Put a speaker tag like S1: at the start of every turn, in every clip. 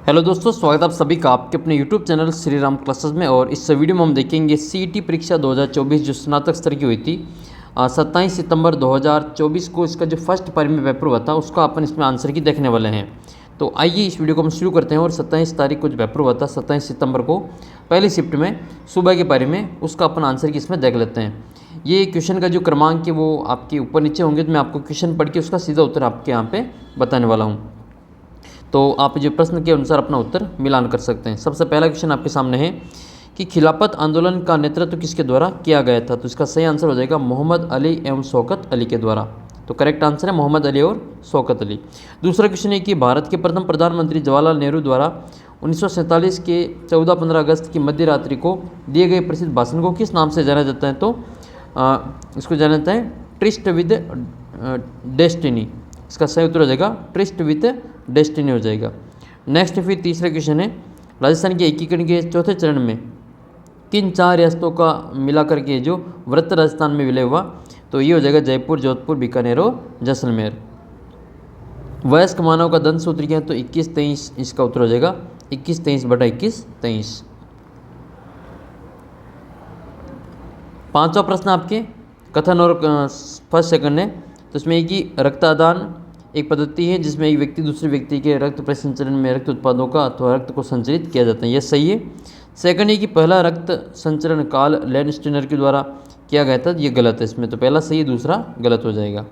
S1: Hello दोस्तों, स्वागत है आप सभी का आपके अपने YouTube channel Shri Ram classes में। और इस वीडियो में हम देखेंगे CET परीक्षा 2024 जो स्नातक स्तर की हुई थी 27 सितंबर 2024 को इसका जो फर्स्ट प्राइमरी पेपर हुआ था उसका अपन इसमें आंसर की देखने वाले हैं। तो आइए इस वीडियो को हम शुरू करते हैं। और 27 तारीख को जो पेपर हुआ था 27 सितंबर को पहली शिफ्ट में सुबह के पारी में उसका अपन आंसर की इसमें देख लेते हैं। ये क्वेश्चन का जो क्रमांक है वो आपके ऊपर नीचे होंगे, तो मैं आपको क्वेश्चन पढ़ के उसका सीधा उत्तर आपके यहाँ पे बताने वाला हूँ। तो आप जो प्रश्न के अनुसार अपना उत्तर मिलान कर सकते हैं। सबसे पहला क्वेश्चन आपके सामने है कि खिलाफत आंदोलन का नेतृत्व किसके द्वारा किया गया था। तो इसका सही आंसर हो जाएगा मोहम्मद अली एवं शौकत अली के द्वारा। तो करेक्ट आंसर है मोहम्मद अली और शौकत अली। दूसरा क्वेश्चन है कि भारत के प्रथम प्रधानमंत्री जवाहरलाल नेहरू द्वारा 1947 के 14-15 अगस्त की मध्य रात्रि को दिए गए प्रसिद्ध भाषण को किस नाम से जाना जाता है। तो इसको जाना जाता है ट्रिस्ट विद डेस्टिनी। इसका सही उत्तर हो जाएगा ट्रिस्ट विद डेस्टिनी हो जाएगा। नेक्स्ट फिर तीसरा क्वेश्चन है राजस्थान के एकीकरण के चौथे चरण में किन 4 रियासतों का मिला करके जो वृत्त राजस्थान में विलय हुआ। तो ये हो जाएगा जयपुर, जोधपुर, बीकानेर और जैसलमेर। वयस्क मानव का दंत सूत्र क्या है। तो 21-23 इसका उत्तर हो जाएगा 21-23/21-23। पांचवा प्रश्न आपके कथन और फर्स्ट सेकंड है। तो इसमें एक ही रक्तदान एक पद्धति है जिसमें एक व्यक्ति दूसरे व्यक्ति के रक्त प्रसंचरण में रक्त उत्पादों का अथवा रक्त को संचरित किया जाता है। यह सही है। सेकंड है कि पहला रक्त संचरण काल लैंडस्टीनर के द्वारा किया गया था। ये गलत है इसमें, तो पहला सही है दूसरा गलत हो जाएगा।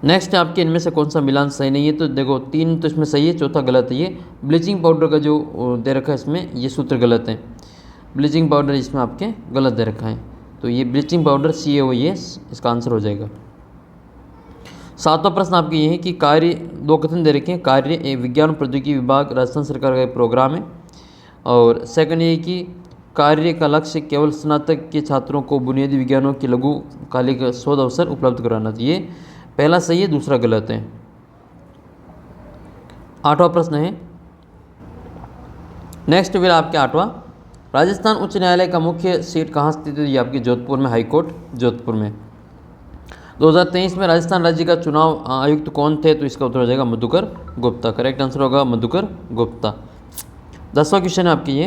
S1: नेक्स्ट आपके इनमें से कौन सा मिलान सही नहीं है। तो देखो 3 तो इसमें सही है, चौथा गलत है। ये ब्लीचिंग पाउडर का जो दे रखा है इसमें ये सूत्र गलत है। ब्लीचिंग पाउडर इसमें आपके गलत दे रखा है, तो ये ब्लीचिंग पाउडर CaO इसका आंसर हो जाएगा। सातवां प्रश्न आपके ये है कि कार्य 2 कथन दे रखे हैं। कार्य विज्ञान प्रौद्योगिकी विभाग राजस्थान सरकार का एक प्रोग्राम है। और सेकंड ये कि कार्य का लक्ष्य केवल स्नातक के छात्रों को बुनियादी विज्ञानों के लघुकालिक शोध अवसर उपलब्ध कराना चाहिए। पहला सही है दूसरा गलत है। आठवां प्रश्न है नेक्स्ट फिर आपके आठवां राजस्थान उच्च न्यायालय का मुख्य सीट कहाँ स्थित है। ये आपकी जोधपुर में, हाईकोर्ट जोधपुर में। 2023 में राजस्थान राज्य का चुनाव आयुक्त कौन थे। तो इसका उत्तर हो जाएगा मधुकर गुप्ता। करेक्ट आंसर होगा मधुकर गुप्ता। 10वां क्वेश्चन है आपके ये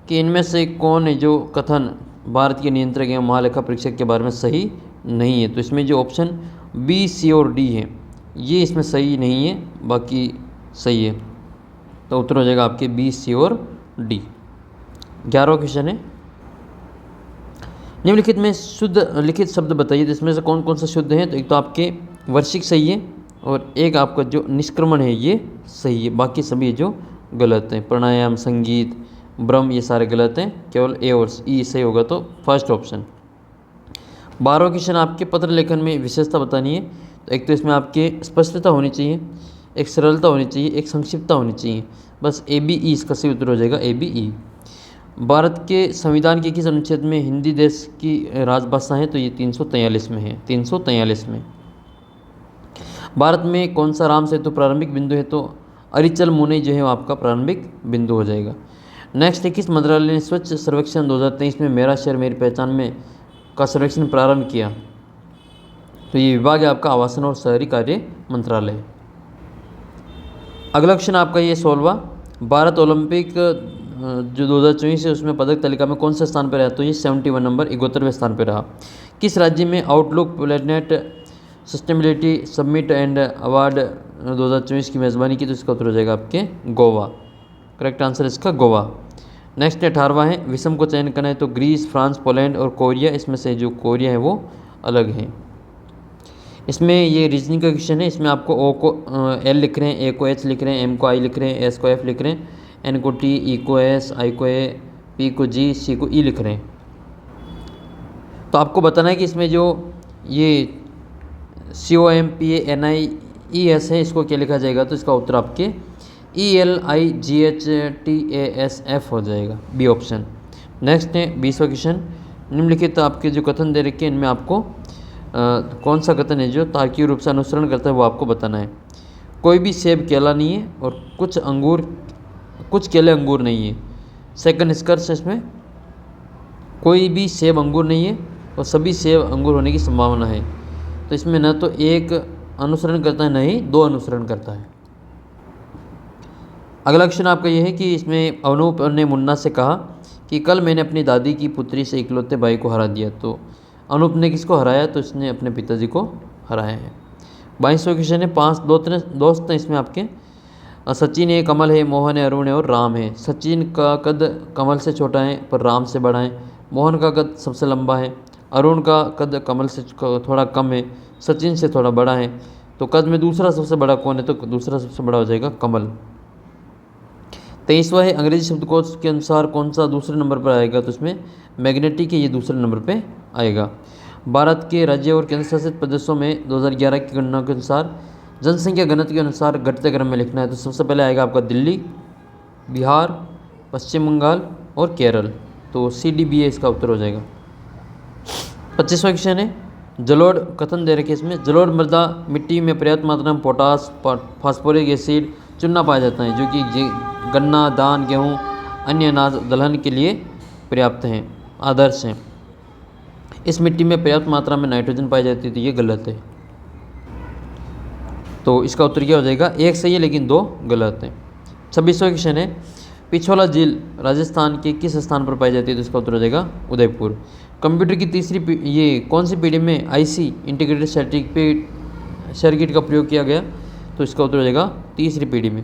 S1: कि इनमें से कौन है जो कथन भारत के नियंत्रक एवं महालेखा परीक्षक के बारे में सही नहीं है। तो इसमें जो ऑप्शन B, C और D है ये इसमें सही नहीं है, बाकी सही है। तो उत्तर हो जाएगा आपके B, C और D। 11वां क्वेश्चन है निम्नलिखित में शुद्ध लिखित शब्द बताइए। तो इसमें से कौन कौन सा शुद्ध है। तो एक तो आपके वर्षिक सही है और एक आपका जो निष्क्रमण है ये सही है, बाकी सभी जो गलत हैं। प्राणायाम, संगीत, ब्रह्म ये सारे गलत हैं, केवल A और E सही होगा। तो फर्स्ट ऑप्शन। 12वां क्वेश्चन आपके पत्र लेखन में विशेषता बतानी है। तो एक तो इसमें आपके स्पष्टता होनी चाहिए, एक सरलता होनी चाहिए, एक संक्षिप्तता होनी चाहिए। बस ABE इसका सही उत्तर हो जाएगा ABE। भारत के संविधान के किस अनुच्छेद में हिंदी देश की राजभाषा है। तो ये 343 में है, 343 में। भारत में कौन सा राम सेतु प्रारंभिक बिंदु है। तो अरिचल मुनई जो है वो आपका प्रारंभिक बिंदु हो जाएगा। नेक्स्ट है किस मंत्रालय ने स्वच्छ सर्वेक्षण 2023 में मेरा शहर मेरी पहचान में का सर्वेक्षण प्रारंभ किया। तो ये विभाग है आपका आवासन और शहरी कार्य मंत्रालय। अगला क्वेश्चन आपका ये 16वां भारत ओलंपिक जो 2024 है उसमें पदक तालिका में कौन से स्थान पर रहा। तो ये 71 नंबर 71वें स्थान पर रहा। किस राज्य में outlook planet sustainability summit and award 2024 की मेज़बानी की। तो इसका उत्तर हो जाएगा आपके गोवा। करेक्ट आंसर इसका गोवा। नेक्स्ट 18वां है विषम को चयन करना है। तो ग्रीस, फ्रांस, पोलैंड और कोरिया, इसमें से जो कोरिया है वो अलग है। इसमें ये रीजनिंग का क्वेश्चन है। इसमें आपको O को L लिख रहे हैं, A को H लिख रहे हैं, M को I लिख रहे हैं, S को F लिख रहे हैं, N को T, E को S, I को A, P को G, C को E लिख रहे हैं। तो आपको बताना है कि इसमें जो ये COMPANIES है इसको क्या लिखा जाएगा। तो इसका उत्तर आपके ELIGHTASF हो जाएगा, B ऑप्शन। नेक्स्ट है 20वां क्वेश्चन निम्नलिखित आपके जो कथन दे रखे हैं इनमें आपको कौन सा कथन है जो तार्किक रूप से अनुसरण करता है वो आपको बताना है। कोई भी सेब केला नहीं है और कुछ केले अंगूर नहीं है। सेकंड निष्कर्ष इसमें कोई भी सेब अंगूर नहीं है और सभी सेब अंगूर होने की संभावना है। तो इसमें न तो एक अनुसरण करता है न ही 2 अनुसरण करता है। अगला क्वेश्चन आपका ये है कि इसमें अनूप ने मुन्ना से कहा कि कल मैंने अपनी दादी की पुत्री से इकलौते भाई को हरा दिया। तो अनूप ने किसको हराया? तो इसने अपने पिताजी को हराया है। 22वां क्वेश्चन है, 5 दोस्त हैं इसमें आपके। सचिन है, कमल है, मोहन है, अरुण है और राम है। सचिन का कद कमल से छोटा है पर राम से बड़ा है। मोहन का कद सबसे लंबा है। अरुण का कद कमल से थोड़ा कम है, सचिन से थोड़ा बड़ा है। तो कद में दूसरा सबसे बड़ा कौन है? तो दूसरा सबसे बड़ा हो जाएगा कमल। 23वां है, अंग्रेजी शब्दकोश के अनुसार कौन सा दूसरे नंबर पर आएगा? तो इसमें मैग्नेटिक है, ये दूसरे नंबर पे आएगा। भारत के राज्य और केंद्र शासित प्रदेशों में 2011 की गणना के अनुसार जनसंख्या घनत्व के अनुसार घटते क्रम में लिखना है। तो सबसे पहले आएगा आपका दिल्ली, बिहार, पश्चिम बंगाल और केरल। तो CDB है इसका उत्तर हो जाएगा। 25वां क्वेश्चन है, जलोढ़ कथन दे रखे इसमें। जलोढ़ मृदा मिट्टी में पर्याप्त मात्रा में पोटास, फास्फोरिक एसिड, चूना पाया जाता है, जो कि गन्ना, धान, गेहूँ, अन्य अनाज दलहन के लिए पर्याप्त हैं, आदर्श हैं। इस मिट्टी में पर्याप्त मात्रा में नाइट्रोजन पाई जाती है, तो ये गलत है। तो इसका उत्तर क्या हो जाएगा? एक सही है लेकिन 2 गलत हैं। 26वां क्वेश्चन है, पिछोला झील राजस्थान के किस स्थान पर पाई जाती है? तो इसका उत्तर हो जाएगा उदयपुर। कंप्यूटर की तीसरी ये कौन सी पीढ़ी में IC इंटीग्रेटेड सर्किट का प्रयोग किया गया? तो इसका उत्तर हो जाएगा तीसरी पीढ़ी में।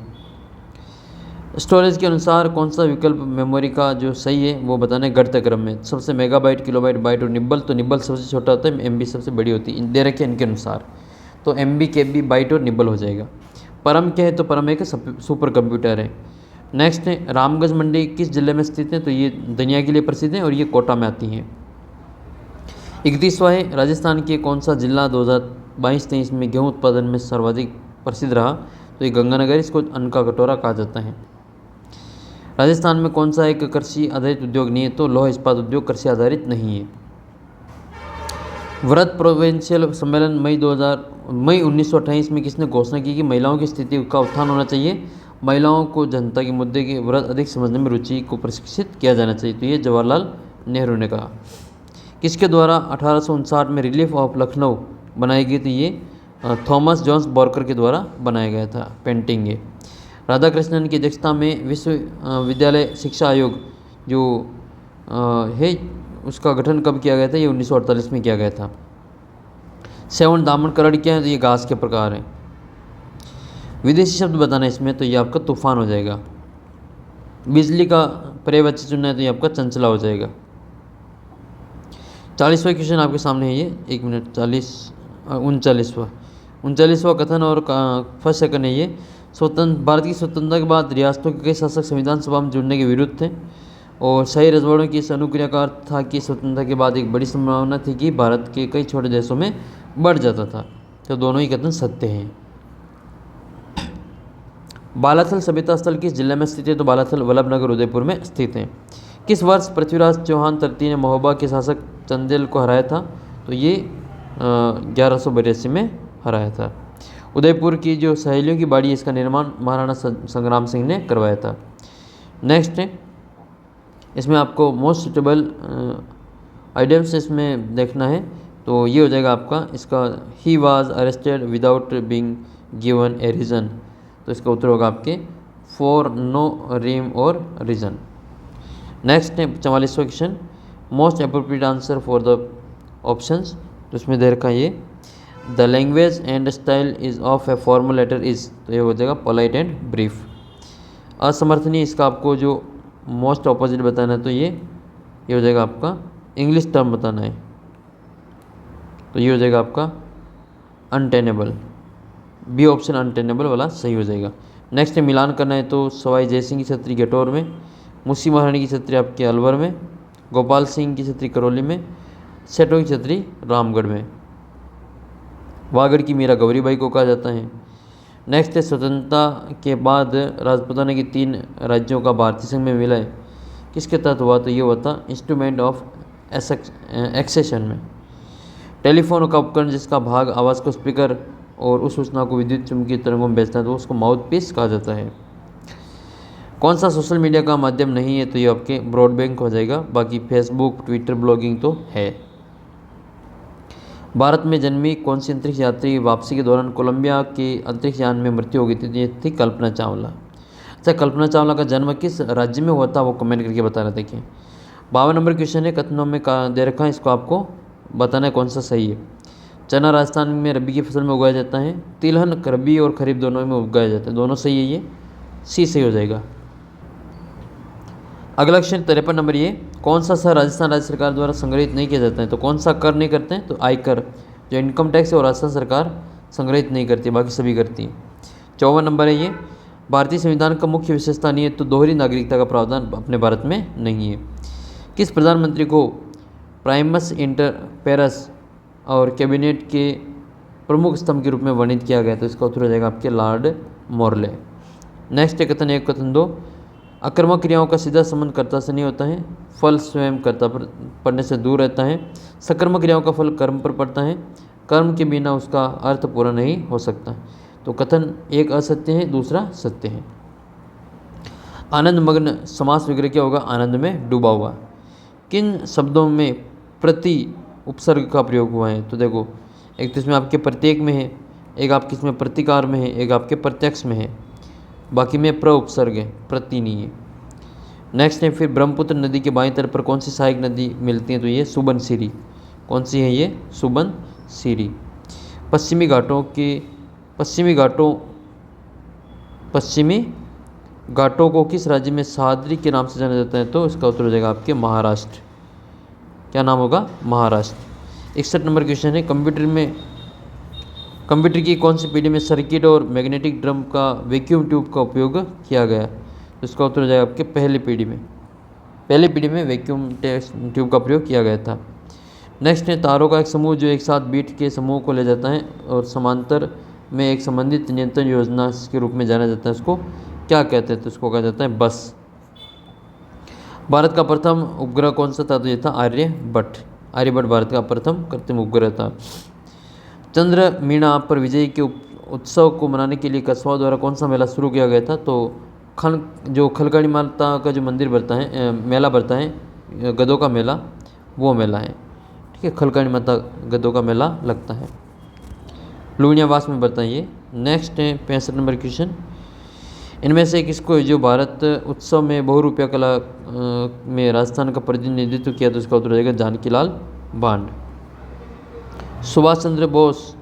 S1: स्टोरेज के अनुसार कौन सा विकल्प मेमोरी का जो सही है वो बताना है घटते क्रम में। सबसे मेगाबाइट, किलोबाइट, बाइट और निब्बल। तो निब्बल सबसे छोटा होता है, MB सबसे बड़ी होती है, दे रखे इनके अनुसार। तो MB, KB, बाइट और निब्बल हो जाएगा। परम क्या है? तो परम एक सुपर कंप्यूटर है। नेक्स्ट है, रामगंज मंडी किस जिले में स्थित है? तो ये दुनिया के लिए प्रसिद्ध है और ये कोटा में आती हैं। 31वां है, राजस्थान के कौन सा जिला 2022-23 में गेहूँ उत्पादन में सर्वाधिक प्रसिद्ध रहा? तो ये गंगानगर, इसको अन्न का कटोरा कहा जाता है। राजस्थान में कौन सा एक कृषि आधारित उद्योग नहीं है? तो लौह इस्पात उद्योग कृषि आधारित नहीं है। व्रत प्रोविंशियल सम्मेलन मई 1928 में किसने घोषणा की कि महिलाओं की स्थिति का उत्थान होना चाहिए, महिलाओं को जनता के मुद्दे के व्रत अधिक समझने में रुचि को प्रशिक्षित किया जाना चाहिए? तो ये जवाहरलाल नेहरू ने कहा। किसके द्वारा 1859 में रिलीफ ऑफ लखनऊ बनाई गई थी? ये थॉमस जॉन्स बॉर्कर के द्वारा बनाया गया था, पेंटिंग है। राधाकृष्णन की अध्यक्षता में विश्वविद्यालय शिक्षा आयोग जो है उसका गठन कब किया गया था? ये 1948 में किया गया था। 7 दामन करड़ क्या है? तो ये घास के प्रकार हैं। विदेशी शब्द बताना है इसमें, तो ये आपका तूफान हो जाएगा। बिजली का पर्यायवाची चुनना है, तो ये आपका चंचला हो जाएगा। 40वां क्वेश्चन आपके सामने है ये, 1 मिनट, 39वां कथन और फर्स्ट सेकंड है ये। भारत की स्वतंत्रता के बाद रियासतों के कई शासक संविधान सभा में जुड़ने के विरुद्ध थे और शाही रजवाड़ों की इस अनुक्रिया का अर्थ था कि स्वतंत्रता के बाद एक बड़ी संभावना थी कि भारत के कई छोटे देशों में बढ़ जाता था। तो दोनों ही कथन सत्य हैं। बालाथल सभ्यता स्थल किस जिले में स्थित है? तो बालाथल वल्लभनगर उदयपुर में स्थित है। किस वर्ष पृथ्वीराज चौहान तृतीय ने महोबा के शासक चंदेल को हराया था? तो ये 1182 में हराया था। उदयपुर की जो सहेलियों की बाड़ी है इसका निर्माण महाराणा संग्राम सिंह ने करवाया था। नेक्स्ट है, इसमें आपको मोस्ट सुटेबल आइडियम्स इसमें देखना है, तो ये हो जाएगा आपका इसका he was arrested without being given a reason. तो इसका उत्तर होगा आपके फॉर नो रीम और रीज़न। नेक्स्ट है 44वां question, most appropriate answer for the options. तो इसमें दे रखा ये the language and style is of a formal letter is. तो ये हो जाएगा पोलाइट एंड ब्रीफ। असमर्थनीय, इसका आपको जो मोस्ट ऑपोजिट बताना है, तो ये हो जाएगा आपका इंग्लिश टर्म बताना है, तो ये हो जाएगा आपका अनटेनेबल। बी ऑप्शन अनटेनेबल वाला सही हो जाएगा। नेक्स्ट है मिलान करना है, तो सवाई जयसिंह की छतरी गटौर में, मुंशी महारानी की छतरी आपके अलवर में, गोपाल सिंह की छतरी करौली में, सेठों की छतरी रामगढ़ में, वागड़ की मीरा गौरीबाई को कहा जाता है। नेक्स्ट है स्वतंत्रता के बाद राजपूताना की 3 राज्यों का भारतीय संघ में विलय किसके तहत हुआ? तो ये हुआ था इंस्ट्रूमेंट ऑफ एक्सेशन में। टेलीफोन का उपकरण जिसका भाग आवाज़ को स्पीकर और उस सूचना को विद्युत चुंबकीय तरंगों में भेजता है, तो उसको माउथ पीस कहा जाता है। कौन सा सोशल मीडिया का माध्यम नहीं है? तो ये आपके ब्रॉडबैंड हो जाएगा। बाकी फेसबुक, ट्विटर, ब्लॉगिंग तो है। भारत में जन्मी कौन सी अंतरिक्ष यात्री वापसी के दौरान कोलंबिया के अंतरिक्ष यान में मृत्यु हो गई थी? ये थी कल्पना चावला। अच्छा, कल्पना चावला का जन्म किस राज्य में हुआ था, वो कमेंट करके बता रहे। देखिए 52 नंबर क्वेश्चन है, कथनों में का दे रखा है, इसको आपको बताना है कौन सा सही है। चना राजस्थान में रबी की फसल में उगाया जाता है। तिलहन रबी और खरीफ दोनों में उगाया जाता है, दोनों सही है, ये सी सही हो जाएगा। अगला क्वेश्चन 53 नंबर, ये कौन सा शहर राजस्थान राज्य सरकार द्वारा संग्रहित नहीं किया जाता है। तो कौन सा कर नहीं करते हैं, तो आयकर जो इनकम टैक्स है वो राजस्थान सरकार संग्रहित नहीं करती, बाकी सभी करती है। 54 नंबर है, ये भारतीय संविधान का मुख्य विशेषता नहीं है, तो दोहरी नागरिकता का प्रावधान अपने भारत में नहीं है। किस प्रधानमंत्री को प्राइमस इंटर पेरस और कैबिनेट के प्रमुख स्तंभ के रूप में वर्णित किया गया, तो इसका उत्तर हो जाएगा आपके लॉर्ड मोरले। नेक्स्ट है कथन 1, कथन 2, आक्रामक क्रियाओं का सीधा संबंध कर्ता से नहीं होता है, फल स्वयं कर्ता पर पड़ने से दूर रहता है। सकर्मक क्रियाओं का फल कर्म पर पड़ता है, कर्म के बिना उसका अर्थ पूरा नहीं हो सकता। तो कथन 1 असत्य है, दूसरा सत्य है। आनंद मग्न समास विग्रह क्या होगा, आनंद में डूबा हुआ। किन शब्दों में प्रति उपसर्ग का प्रयोग हुआ है, तो देखो एक तो इसमें आपके प्रत्येक में है, एक आपके इसमें प्रतिकार में है, एक आपके प्रत्यक्ष में है, बाकी में प्र उपसर्ग है, प्रति नहीं है। नेक्स्ट है फिर ब्रह्मपुत्र नदी के बाईं तरफ पर कौन सी सहायक नदी मिलती है, तो ये सुबनसिरी। कौन सी है ये, सुबनसिरी। पश्चिमी घाटों को किस राज्य में सह्याद्री के नाम से जाना जाता है, तो इसका उत्तर हो जाएगा आपके महाराष्ट्र। क्या नाम होगा, महाराष्ट्र। 61 नंबर क्वेश्चन है, कंप्यूटर की कौन सी पीढ़ी में सर्किट और मैग्नेटिक ड्रम का वैक्यूम ट्यूब का उपयोग किया गया, तो इसका उत्तर हो जाएगा आपके पहली पीढ़ी में वैक्यूम ट्यूब का प्रयोग किया गया था। नेक्स्ट है तारों का एक समूह जो एक साथ बीट के समूह को ले जाता है और समांतर में एक संबंधित नियंत्रण योजना के रूप में जाना जाता है, उसको क्या कहते हैं, तो इसको कहा जाता है बस। भारत का प्रथम उपग्रह कौन सा था, तो ये था आर्यभट्ट भारत का प्रथम कृत्रिम उपग्रह था। चंद्र मीणा पर विजय के उत्सव को मनाने के लिए कस्बा द्वारा कौन सा मेला शुरू किया गया था, तो जो खलकाणी माता का जो मंदिर बढ़ता है, मेला बढ़ता है, गधों का मेला, वो मेला है, ठीक है। खलकाणी माता गधों का मेला लगता है, लुणियावास में बढ़ता है ये। नेक्स्ट है 65 नंबर क्वेश्चन, इनमें से किसको जो भारत उत्सव में बहुरूपिया कला में राजस्थान का प्रतिनिधित्व किया, तो इसका उत्तर हो जाएगा जानकीलाल बांड। सुभाष चंद्र बोस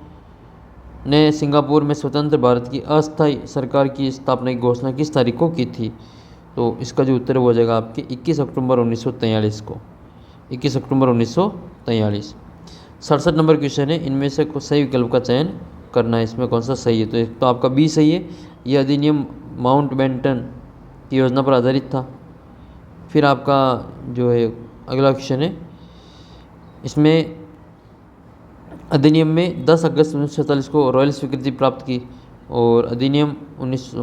S1: ने सिंगापुर में स्वतंत्र भारत की अस्थायी सरकार की स्थापना की घोषणा किस तारीख को की थी, तो इसका जो उत्तर हो जाएगा आपके 21 अक्टूबर 1943 को, 21 अक्टूबर 1943। 67 नंबर क्वेश्चन है, इनमें से सही विकल्प का चयन करना है, इसमें कौन सा सही है, तो एक तो आपका बी सही है, यह अधिनियम माउंटबेटन की योजना पर आधारित था। फिर आपका जो है अगला क्वेश्चन है, इसमें अधिनियम में 10 अगस्त 1947 को रॉयल स्वीकृति प्राप्त की और अधिनियम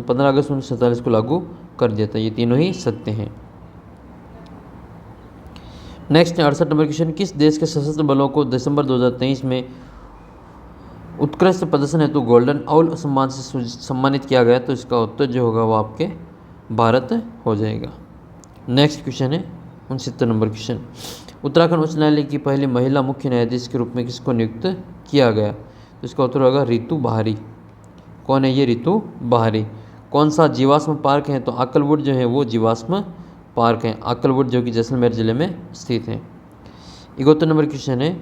S1: 15 अगस्त 1947 को लागू कर दिया था, ये तीनों ही सत्य हैं। नेक्स्ट 68 नंबर क्वेश्चन, किस देश के सशस्त्र बलों को दिसंबर 2023 में उत्कृष्ट प्रदर्शन हेतु गोल्डन आउल सम्मान से सम्मानित किया गया, तो इसका उत्तर जो होगा वो आपके भारत हो जाएगा। नेक्स्ट क्वेश्चन है 69 नंबर क्वेश्चन, उत्तराखंड उच्च न्यायालय की पहली महिला मुख्य न्यायाधीश के रूप में किसको नियुक्त किया गया, तो इसका उत्तर होगा रितु बहारी। कौन है ये, रितु बहारी। कौन सा जीवाश्म पार्क है, तो आकलवुड जो है वो जीवाश्म पार्क है, आकलवुड जो कि जैसलमेर जिले में स्थित है। 71 नंबर क्वेश्चन है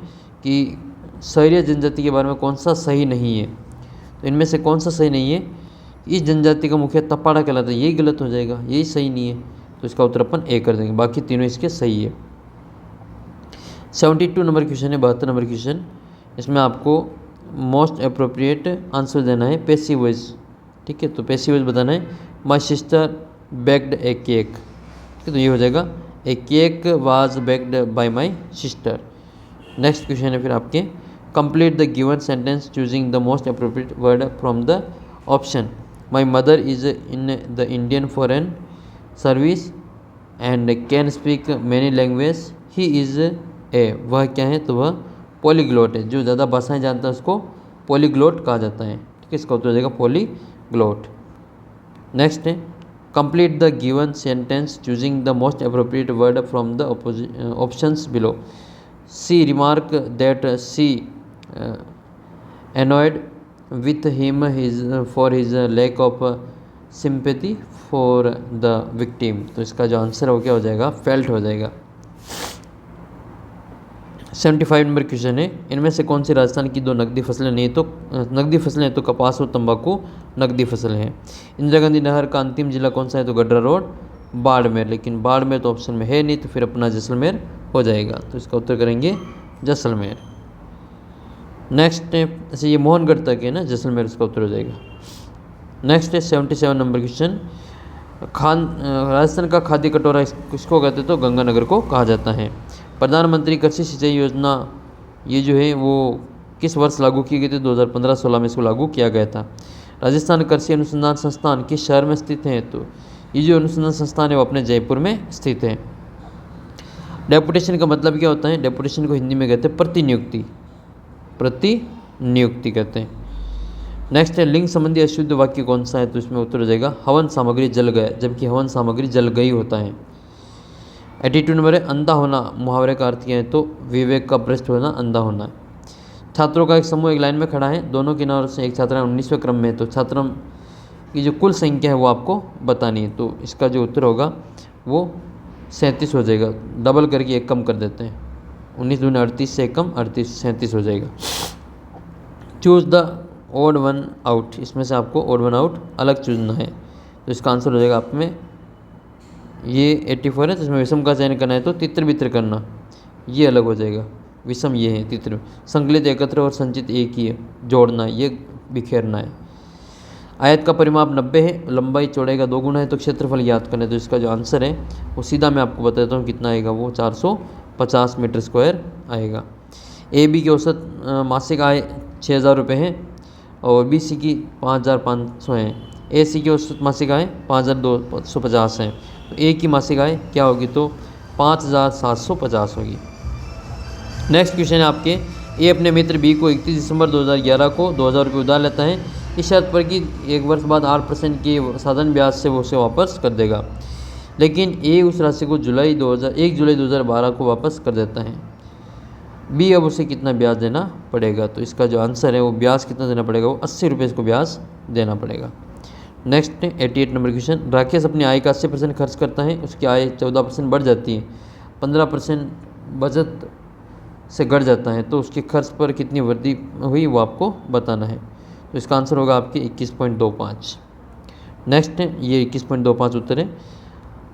S1: कि शहरी जनजाति के बारे में कौन सा सही नहीं है, तो इनमें से कौन सा सही नहीं है, इस जनजाति का मुखिया तपाड़ा कहलाता है, यही गलत हो जाएगा, यही सही नहीं है, तो इसका उत्तर अपन ए कर देंगे, बाकी तीनों इसके सही है। 72 नंबर क्वेश्चन है, 72 नंबर क्वेश्चन, इसमें आपको मोस्ट अप्रोप्रिएट आंसर देना है पैसिव वॉइस, ठीक है। तो पैसिव वॉइस बताना है, my sister baked a cake, ठीक है, तो ये हो जाएगा a cake was baked by my sister. Next question है फिर आपके, complete the given sentence choosing the most appropriate word from the option. My mother is in the Indian foreign service and can speak many language, he is a, वह क्या है, तो वह पॉलीग्लोट है, जो ज़्यादा भाषाएं जानता है उसको पॉलीग्लोट कहा जाता है, ठीक है, इसका उत्तर हो जाएगा पॉलीग्लोट। नेक्स्ट है, complete the given sentence choosing the most appropriate word from the options below. She remark that she annoyed with him for his lack of sympathy for the victim. तो इसका जो आंसर हो क्या हो जाएगा, felt हो जाएगा। 75 नंबर क्वेश्चन है, इनमें से कौन सी राजस्थान की दो नकदी फसलें नहीं तो नकदी फसलें तो कपास और तंबाकू नकदी फसल हैं। इंदिरा गांधी नहर का अंतिम जिला कौन सा है, तो गड्ढा रोड, बाड़मेर। लेकिन बाड़मेर तो ऑप्शन में है नहीं, तो फिर अपना जैसलमेर हो जाएगा। तो इसका उत्तर करेंगे जैसलमेर। नेक्स्ट है, ऐसे ये मोहनगढ़ तक है ना, जैसलमेर इसका उत्तर हो जाएगा। नेक्स्ट है 77 नंबर क्वेश्चन, राजस्थान का खाद्य कटोरा किसको कहते हैं, तो गंगानगर को कहा जाता है। प्रधानमंत्री कृषि सिंचाई योजना ये जो है वो किस वर्ष लागू की गई थी, 2015-16 में इसको लागू किया गया था। राजस्थान कृषि अनुसंधान संस्थान किस शहर में स्थित है, तो ये जो अनुसंधान संस्थान है वो अपने जयपुर में स्थित है। डेपुटेशन का मतलब क्या होता है, डेपुटेशन को हिंदी में कहते हैं प्रतिनियुक्ति, प्रतिनियुक्ति कहते हैं। नेक्स्ट है, लिंग संबंधी अशुद्ध वाक्य कौन सा है, तो इसमें उत्तर हो जाएगा हवन सामग्री जल गया, जबकि हवन सामग्री जल गई होता है। 82 नंबर है, अंधा होना मुहावरे का अर्थ क्या है, तो विवेक का भ्रष्ट होना, अंधा होना है। छात्रों का एक समूह एक लाइन में खड़ा है, दोनों किनारों से एक छात्रा 19वें क्रम में है, तो छात्रों की जो कुल संख्या है वो आपको बतानी है। तो इसका जो उत्तर होगा वो 37 हो जाएगा, डबल करके एक कम कर देते हैं, 19 दूनी 38 से एक कम 38, 37 हो जाएगा। Choose the odd one out, इसमें से आपको ओड वन आउट अलग चुनना है। तो इसका आंसर हो जाएगा आप में ये 84 है, तो इसमें विषम का चयन करना है, तो तित्र बित्र करना ये अलग हो जाएगा, विषम ये है, तित्र संकलित एकत्र और संचित एक ही है, जोड़ना ये बिखेरना है। आयत का परिमाप 90 है, लंबाई चौड़ाई का 2 गुना है, तो क्षेत्रफल याद करना है। तो इसका जो आंसर है वो सीधा मैं आपको बता देता हूँ कितना आएगा, वो 450 मीटर स्क्वायर आएगा। ए बी की औसत मासिक आय 6000 रुपये है और बी सी की 5500 है। ए सी की औसत मासिक आय 5250 है, तो ए की मासिक आय क्या होगी, तो 5750 होगी। नेक्स्ट क्वेश्चन है आपके, ए अपने मित्र बी को 31 दिसंबर 2011 को 2000 रुपये उधार लेता है, इस शर्त पर कि 1 वर्ष बाद 8% की साधारण ब्याज से वो उसे वापस कर देगा। लेकिन ए उस राशि को 1 जुलाई 2012 को वापस कर देता है। बी अब उसे कितना ब्याज देना पड़ेगा, तो इसका जो आंसर है वो ब्याज कितना देना पड़ेगा, वो 80 रुपये इसको ब्याज देना पड़ेगा। नेक्स्ट 88 नंबर क्वेश्चन, राकेश अपनी आय का 80% खर्च करता है, उसकी आय 14% बढ़ जाती है, 15% बचत से घट जाता है, तो उसके खर्च पर कितनी वृद्धि हुई वो आपको बताना है। तो इसका आंसर होगा आपके 21.25। नेक्स्ट ये 21.25 उत्तर है।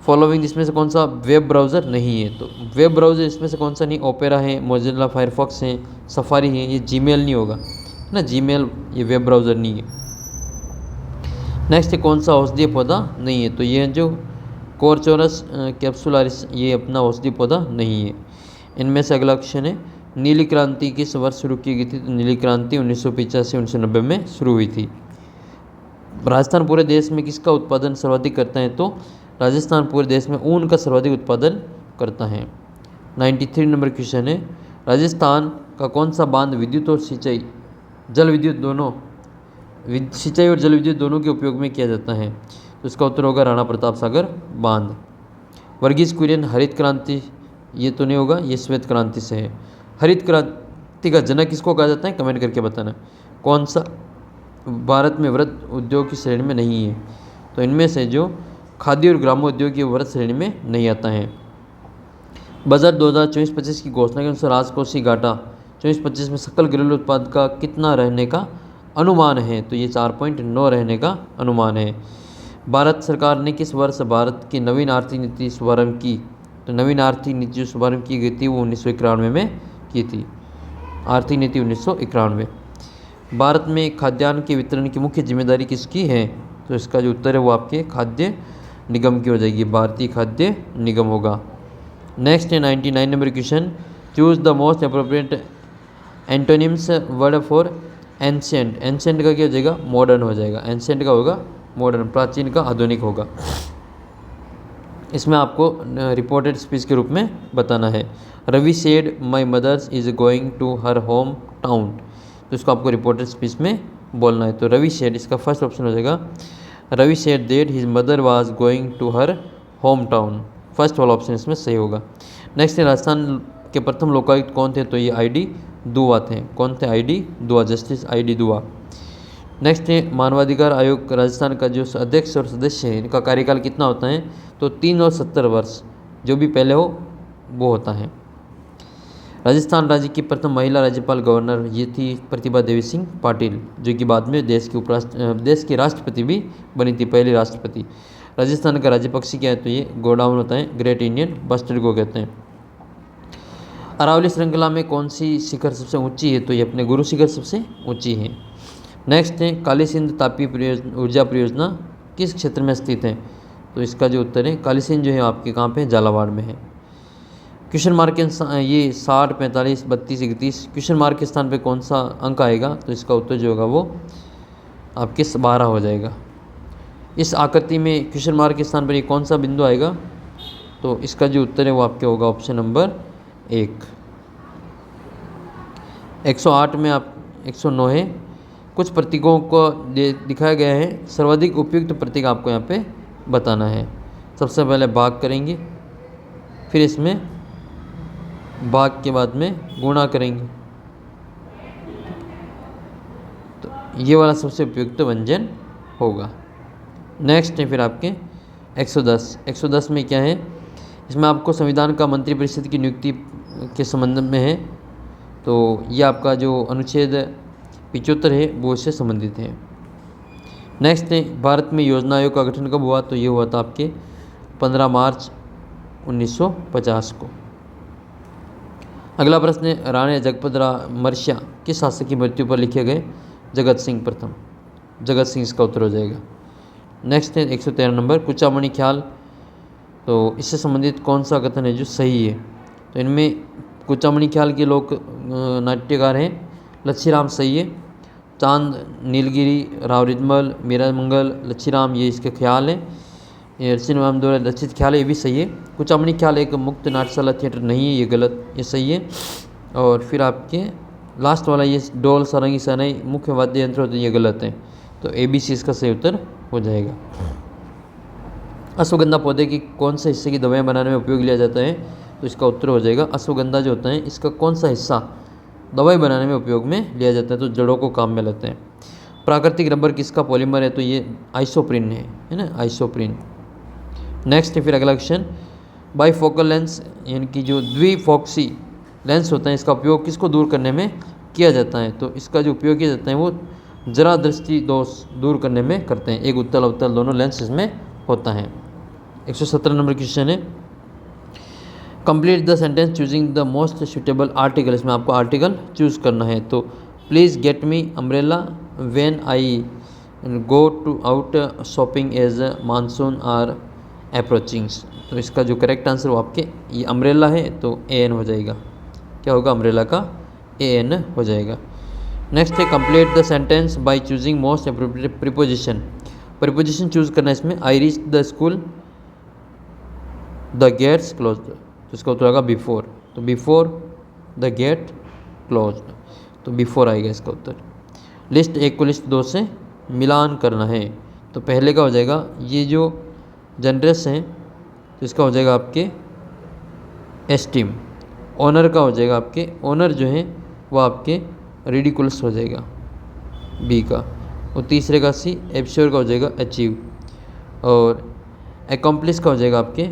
S1: फॉलोइंग इसमें से कौन सा वेब ब्राउज़र नहीं है, तो वेब ब्राउज़र इसमें से कौन सा नहीं, ओपेरा है, मोजिल्ला फायरफॉक्स है, सफारी है, ये जीमेल नहीं होगा ना, जीमेल ये वेब ब्राउज़र नहीं है। नेक्स्ट कौन सा औषधीय पौधा नहीं है, तो ये जो कोरचोरस कैप्सुलारिस ये अपना औषधीय पौधा नहीं है। इनमें से अगला क्वेश्चन है, नीली क्रांति किस वर्ष शुरू की गई थी, तो नीली क्रांति 1985-1990 में शुरू हुई थी। राजस्थान पूरे देश में किसका उत्पादन सर्वाधिक करता है, तो राजस्थान पूरे देश में ऊन का सर्वाधिक उत्पादन करता है। 93 नंबर क्वेश्चन है, राजस्थान का कौन सा बांध विद्युत और सिंचाई जल विद्युत दोनों सिंचाई और जल विद्युत दोनों के उपयोग में किया जाता है, तो इसका उत्तर होगा राणा प्रताप सागर बांध। वर्गीज कुरियन हरित क्रांति ये तो नहीं होगा, ये श्वेत क्रांति से है। हरित क्रांति का जनक किसको कहा जाता है, कमेंट करके बताना। कौन सा भारत में वृहत उद्योग की श्रेणी में नहीं है, तो इनमें से जो खाद्य और ग्रामोद्योग की वृहत श्रेणी में नहीं आता है। बजट 2024-25 की घोषणा के अनुसार राजकोषीय घाटा 24-25 में सकल घरेलू उत्पाद का कितना रहने का अनुमान है, तो ये 4.9 रहने का अनुमान है। भारत सरकार ने किस वर्ष भारत की नवीन आर्थिक नीति शुभारंभ की, तो नवीन आर्थिक नीति जो शुभारंभ की गई थी वो 1991 में की थी, आर्थिक नीति 1991। भारत में खाद्यान्न के वितरण की मुख्य जिम्मेदारी किसकी है, तो इसका जो उत्तर है वो आपके खाद्य निगम की हो जाएगी, भारतीय खाद्य निगम होगा। नेक्स्ट है 99 number question, choose the most appropriate antonyms word for ancient. Ancient का क्या हो जाएगा, मॉडर्न हो जाएगा, एंशिएंट का होगा मॉडर्न, प्राचीन का आधुनिक होगा। इसमें आपको रिपोर्टेड स्पीच के रूप में बताना है। Ravi said my mother's is going to her home town, तो इसको आपको रिपोर्टेड स्पीच में बोलना है। तो रवि सेड इसका फर्स्ट ऑप्शन हो जाएगा, Ravi said that his mother was going to her home town, first वाला ऑप्शन इसमें सही होगा। नेक्स्ट है राजस्थान के प्रथम लोकायुक्त कौन थे, तो ये आई डी दुआ थे। कौन थे, आई डी दुआ, जस्टिस आई डी दुआ। नेक्स्ट है मानवाधिकार आयोग राजस्थान का जो अध्यक्ष और सदस्य है इनका कार्यकाल कितना होता है, तो 3 और 70 वर्ष, जो भी पहले हो वो होता है। राजस्थान राज्य की प्रथम महिला राज्यपाल गवर्नर ये थी प्रतिभा देवी सिंह पाटिल, जो कि बाद में देश की राष्ट्रपति भी बनी थी, पहली राष्ट्रपति। राजस्थान का राज्य पक्षी क्या है, तो ये गोडाउन होता है, ग्रेट इंडियन बस्टर्ड को कहते हैं। अरावली श्रृंखला में कौन सी शिखर सबसे ऊंची है, तो ये अपने गुरु शिखर सबसे ऊंची है। नेक्स्ट है काली सिंध तापीय ऊर्जा परियोजना किस क्षेत्र में स्थित है, तो इसका जो उत्तर है काली सिंध जो है आपके कहाँ पे, झालावाड़ में है। क्वेश्चन मार्क के ये 60, 45, 32, 31 क्वेश्चन मार्क के स्थान पे कौन सा अंक आएगा, तो इसका उत्तर जो होगा वो आपके 12 हो जाएगा। इस आकृति में क्वेश्चन मार्क के स्थान पर ये कौन सा बिंदु आएगा, तो इसका जो उत्तर है वो आपके होगा ऑप्शन नंबर 1। 108 में आप 109 है। कुछ प्रतीकों को दिखाया गया है, सर्वाधिक उपयुक्त प्रतीक आपको यहाँ पे बताना है। सबसे पहले भाग करेंगे, फिर इसमें भाग के बाद में गुणा करेंगे, तो ये वाला सबसे उपयुक्त व्यंजन होगा। नेक्स्ट है फिर आपके 110 में क्या है, इसमें आपको संविधान का मंत्रिपरिषद की नियुक्ति के संबंध में है, तो ये आपका जो अनुच्छेद 75 है वो इससे संबंधित है। नेक्स्ट है भारत में योजना आयोग का गठन कब हुआ, तो ये हुआ था आपके 15 मार्च 1950 को। अगला प्रश्न है राणा जगपत मर्ष्या किस शासक की मृत्यु पर लिखे गए, जगत सिंह प्रथम, जगत सिंह इसका उत्तर हो जाएगा। नेक्स्ट है 113 नंबर कुचामणि ख्याल, तो इससे संबंधित कौन सा कथन है जो सही है, तो इनमें कुचामणि ख्याल के लोक नाट्यकार हैं लच्छीराम सही है, चांद नीलगिरी, राव रिजमल, मीरा मंगल, लच्छीराम ये इसके ख्याल हैं, ये सिनेमा द्वारा लक्षित ख्याल है ये भी सही है। कुचामणि ख्याल एक मुक्त नाट्यशाला थिएटर नहीं है, ये गलत, ये सही है। और फिर आपके लास्ट वाला ये डोल सारंगी सनाई मुख्य वाद्य यंत्र होते हैं, ये गलत है, तो ABC इसका सही उत्तर हो जाएगा। अश्वगंधा पौधे की कौन से हिस्से की दवाएं बनाने में उपयोग लिया जाता है, तो इसका उत्तर हो जाएगा अश्वगंधा जो होता है इसका कौन सा हिस्सा दवाई बनाने में उपयोग में लिया जाता है, तो जड़ों को काम में लेते हैं। प्राकृतिक रबर किसका पॉलीमर है, तो ये आइसोप्रिन है ना, आइसोप्रिन। नेक्स्ट है फिर अगला क्वेश्चन बाईफोकल लेंस यानी कि जो द्विफोक्सी लेंस होता है इसका उपयोग किसको दूर करने में किया जाता है, तो इसका जो उपयोग किया जाता है वो जरा दृष्टि दोष दूर करने में करते हैं। एक उत्तल अवतल दोनों लेंस इसमें होता है। 117 नंबर क्वेश्चन है complete the sentence choosing the most suitable article, इसमें आपको आर्टिकल चूज़ करना है। तो please get me umbrella when I go to out shopping as monsoon are approachings, तो इसका जो करेक्ट आंसर वो आपके ये अम्ब्रेला है, तो AN हो जाएगा। क्या होगा, अम्ब्रेला का AN हो जाएगा। नेक्स्ट है complete the sentence by choosing most appropriate preposition, preposition choose करना है इसमें। I reach the school the gates closed, तो इसका उत्तर होगा बिफोर, तो बिफोर द गेट क्लोज्ड, तो बिफोर आएगा इसका उत्तर। लिस्ट 1 को लिस्ट 2 से मिलान करना है, तो पहले का हो जाएगा ये जो जनरस हैं, तो इसका हो जाएगा आपके एस्टीम। ऑनर का हो जाएगा आपके, ऑनर जो है वो आपके रिडिकुलस हो जाएगा B का, और तीसरे का C, एब्श्योर का हो जाएगा अचीव, और एकम्प्लिस का हो जाएगा आपके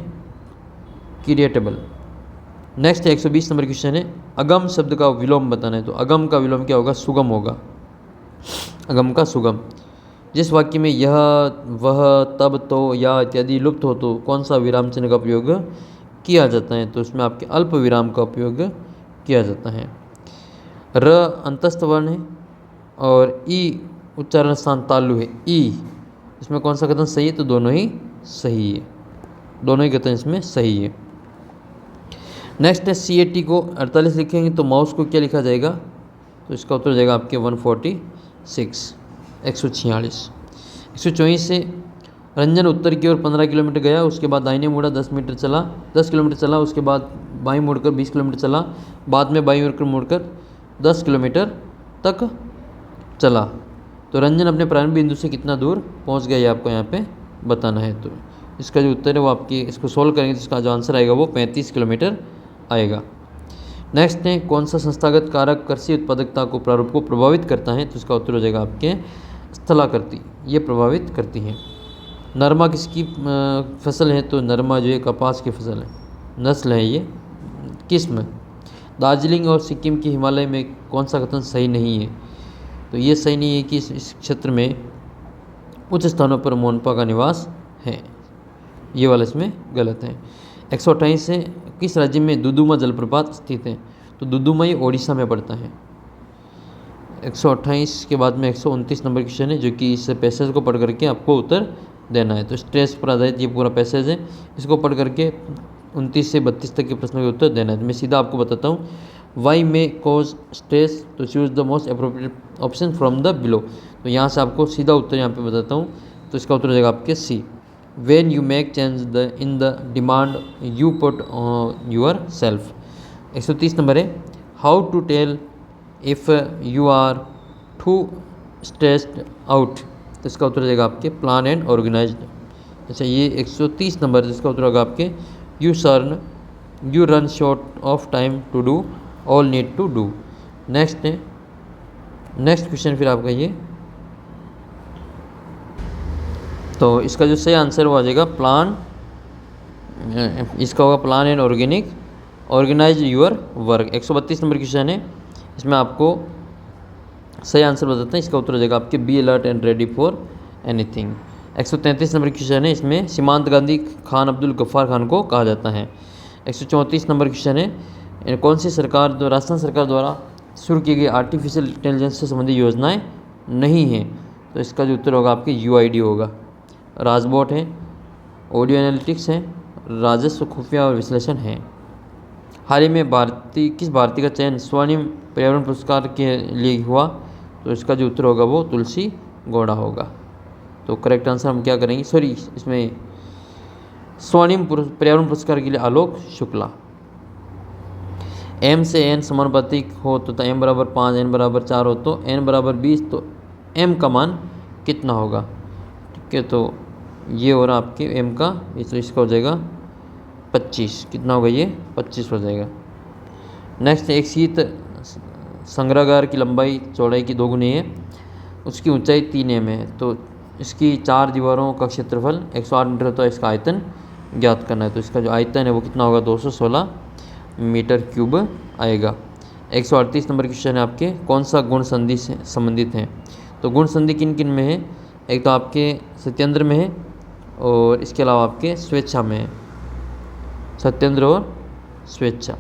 S1: क्रिएटेबल। नेक्स्ट 120 नंबर क्वेश्चन है अगम शब्द का विलोम बताना है, तो अगम का विलोम क्या होगा, सुगम होगा, अगम का सुगम। जिस वाक्य में यह वह तब तो या इत्यादि लुप्त हो तो कौन सा विराम चिन्ह का उपयोग किया जाता है, तो उसमें आपके अल्प विराम का उपयोग किया जाता है। र अंतस्थ वर्ण है और ई उच्चारण स्थान तालु है, ई इसमें कौन सा कथन सही है, तो दोनों ही सही है, दोनों ही कथन इसमें सही है। नेक्स्ट है CAT को 48 लिखेंगे तो माउस को क्या लिखा जाएगा, तो इसका उत्तर हो जाएगा आपके 146 146 से रंजन उत्तर की ओर 15 किलोमीटर गया, उसके बाद दाहिने मुड़ा 10 किलोमीटर चला, उसके बाद बाईं मुड़कर 20 किलोमीटर चला, बाद में बाईं ओर मुड़कर 10 किलोमीटर तक चला। तो रंजन अपने प्रारंभिक बिंदु से कितना दूर पहुंच गया ये आपको यहाँ पे बताना है। तो इसका जो उत्तर है वो आपकी इसको सोल्व करेंगे तो इसका जो आंसर आएगा वो 35 किलोमीटर आएगा। नेक्स्ट है कौन सा संस्थागत कारक कृषि उत्पादकता को प्रारूप को प्रभावित करता है, तो इसका उत्तर हो जाएगा आपके स्थलाकृति ये प्रभावित करती हैं। नरमा किसकी फसल है? तो नरमा जो है कपास की फसल है, नस्ल है ये, किस्म। दार्जिलिंग और सिक्किम के हिमालय में कौन सा कथन सही नहीं है? तो ये सही नहीं है कि इस क्षेत्र में उच्च स्थानों पर मोनपा का निवास है, ये वाला इसमें गलत है। 128 है, किस राज्य में दुदुमा जलप्रपात स्थित है? तो दुदुमा ये ओडिशा में पड़ता है। 128 के बाद में 129 नंबर क्वेश्चन है, जो कि इस पैसेज को पढ़ करके आपको उत्तर देना है। तो स्ट्रेस पर आधारित ये पूरा पैसेज है, इसको पढ़ करके 29 से 32 तक के प्रश्नों के उत्तर देना है। तो मैं सीधा आपको बताता हूँ, वाई मे कॉज स्ट्रेस, तो choose the most appropriate option from the below. तो यहाँ से आपको सीधा उत्तर यहाँ पे बताता हूँ, तो इसका उत्तर हो जाएगा आपके C. When you make change in the demand you put your self. 130 number है, how to tell if you are too stressed out. तो इसका उत्तर हो जाएगा आपके प्लान एंड ऑर्गेनाइज्ड। अच्छा, ये 130 नंबर जिसका उत्तर होगा आपके you run short of time to do all need to do. Next question फिर आपका ये, तो इसका जो सही आंसर वो आ जाएगा प्लान, इसका होगा plan and organise your work. 132 number question है, इसमें आपको सही आंसर बताते हैं, इसका उत्तर हो जाएगा आपके be alert and ready for anything. 133 number question है, इसमें सीमांत गांधी खान अब्दुल गफ्फार खान को कहा जाता है। 134 नंबर क्वेश्चन है, कौन सी सरकार राजस्थान सरकार द्वारा शुरू की गई आर्टिफिशियल इंटेलिजेंस से संबंधित योजनाएं नहीं हैं? तो इसका जो उत्तर होगा आपके यूआईडी होगा। राजबोट है, ऑडियो एनालिटिक्स है, राजस्व खुफिया और विश्लेषण है। हाल ही में किस भारतीय का चयन स्वर्णिम पर्यावरण पुरस्कार के लिए हुआ? तो इसका जो उत्तर होगा वो तुलसी गौड़ा होगा। तो करेक्ट आंसर हम क्या करेंगे, सॉरी इसमें स्वर्णिम पर्यावरण पुरस्कार के लिए आलोक शुक्ला। m से n समानुपातिक हो तो m बराबर 5, n बराबर 4 हो तो n बराबर 20, तो m का मान कितना होगा? ठीक है, तो ये हो रहा आपके m का, इसका हो जाएगा 25। कितना होगा ये? 25 हो जाएगा। नेक्स्ट, एक शीत संग्रहगार की लंबाई चौड़ाई की 2 गुनी है, उसकी ऊंचाई 3 m है, तो इसकी 4 दीवारों का क्षेत्रफल 108 मीटर होता है, इसका आयतन ज्ञात करना है। तो इसका जो आयतन है वो कितना होगा? 216 मीटर क्यूब आएगा। 138 नंबर क्वेश्चन है आपके, कौन सा गुण संधि से संबंधित है? तो गुण संधि किन किन में है? एक तो आपके सत्येंद्र में है, और इसके अलावा आपके स्वेच्छा में है, सत्येंद्र और स्वेच्छा।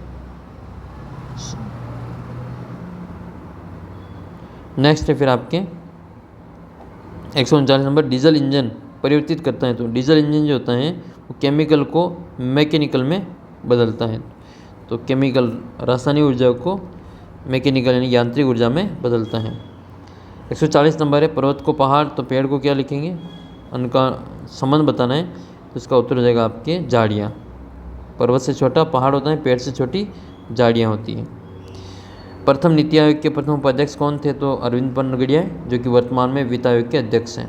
S1: नेक्स्ट है फिर आपके 139 नंबर, डीजल इंजन परिवर्तित करता है। तो डीजल इंजन जो होता है वो केमिकल को मैकेनिकल में बदलता है, तो केमिकल रासायनिक ऊर्जा को मैकेनिकल यानी यांत्रिक ऊर्जा में बदलता है। 140 नंबर है, पर्वत को पहाड़ तो पेड़ को क्या लिखेंगे? उनका संबंध बताना है, तो इसका उत्तर हो जाएगा आपके झाड़ियाँ। पर्वत से छोटा पहाड़ होता है, पेड़ से छोटी झाड़ियाँ होती हैं। प्रथम नीति आयोग के प्रथम उपाध्यक्ष कौन थे? तो अरविंद पनगड़िया, जो कि वर्तमान में वित्त आयोग के अध्यक्ष हैं।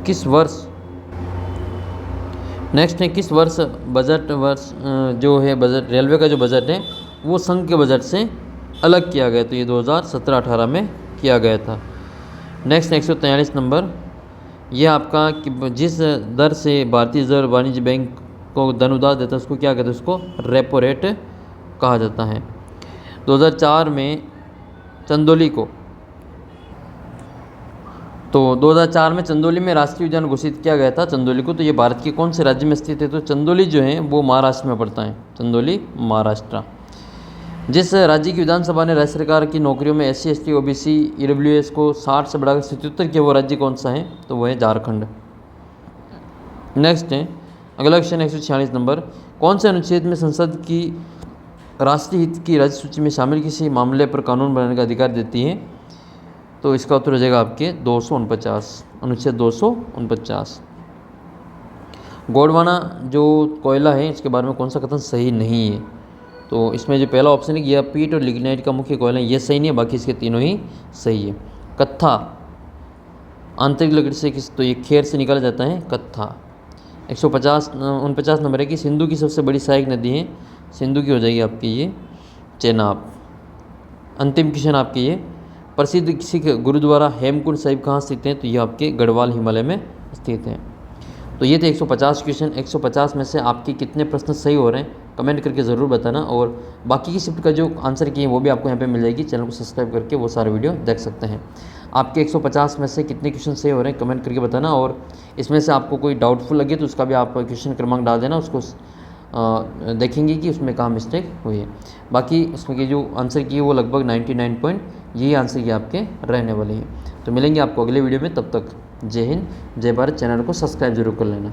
S1: किस वर्ष, नेक्स्ट है, किस वर्ष जो है बजट, रेलवे का जो बजट है वो संघ के बजट से अलग किया गया? तो ये 2017-18 में किया गया था। नेक्स्ट 143 नंबर, ये आपका कि जिस दर से भारतीय रिजर्व वाणिज्य बैंक को धन उधार देता है उसको क्या कहते हैं? उसको रेपो रेट कहा जाता है। 2004 में चंदौली को, तो 2004 में चंदौली में राष्ट्रीय उद्यान घोषित किया गया था चंदौली को। तो ये भारत के कौन से राज्य में स्थित है? तो चंदौली जो है वो महाराष्ट्र में पड़ता है, चंदौली महाराष्ट्र। जिस राज्य की विधानसभा ने राज्य सरकार की नौकरियों में SC ST OBC EWS को 60 से बढ़ाकर 77 किया, वो राज्य कौन सा है? तो वो है झारखंड। नेक्स्ट है अगला क्वेश्चन 146 नंबर, कौन से अनुच्छेद में संसद की राष्ट्रीय हित की राज्य सूची में शामिल किसी मामले पर कानून बनाने का अधिकार देती है? तो इसका उत्तर हो जाएगा आपके 249, अनुच्छेद 249। गोंडवाना जो कोयला है इसके बारे में कौन सा कथन सही नहीं है? तो इसमें जो पहला ऑप्शन है, यह पीट और लिग्नाइट का मुख्य कोयला, ये सही नहीं है, बाकी इसके तीनों ही सही है। कत्था आंतरिक लकड़ी से किस, तो ये खेर से निकाला जाता है कत्था। 149 नंबर है कि सिंधु की सबसे बड़ी सहायक नदी है, सिंधु की हो जाएगी आपकी ये चेनाब। अंतिम क्वेश्चन आपके ये, प्रसिद्ध सिख गुरुद्वारा हेमकुंड साहिब कहाँ स्थित हैं, तो ये आपके गढ़वाल हिमालय में स्थित हैं। तो ये थे 150 क्वेश्चन। 150 में से आपके कितने प्रश्न सही हो रहे हैं कमेंट करके ज़रूर बताना, और बाकी की शिफ्ट का जो आंसर किए वो भी आपको यहाँ पे मिल जाएगी। चैनल को सब्सक्राइब करके वो सारे वीडियो देख सकते हैं। आपके 150 में से कितने क्वेश्चन सही हो रहे हैं कमेंट करके बताना, और इसमें से आपको कोई डाउटफुल लगे तो उसका भी आप क्वेश्चन क्रमांक डाल देना, उसको देखेंगे कि उसमें कहाँ मिस्टेक हुई है। बाकी उसमें के जो आंसर किए वो लगभग 99 पॉइंट यही आंसर ये आपके रहने वाले हैं। तो मिलेंगे आपको अगले वीडियो में, तब तक जय हिंद जय भारत। चैनल को सब्सक्राइब जरूर कर लेना।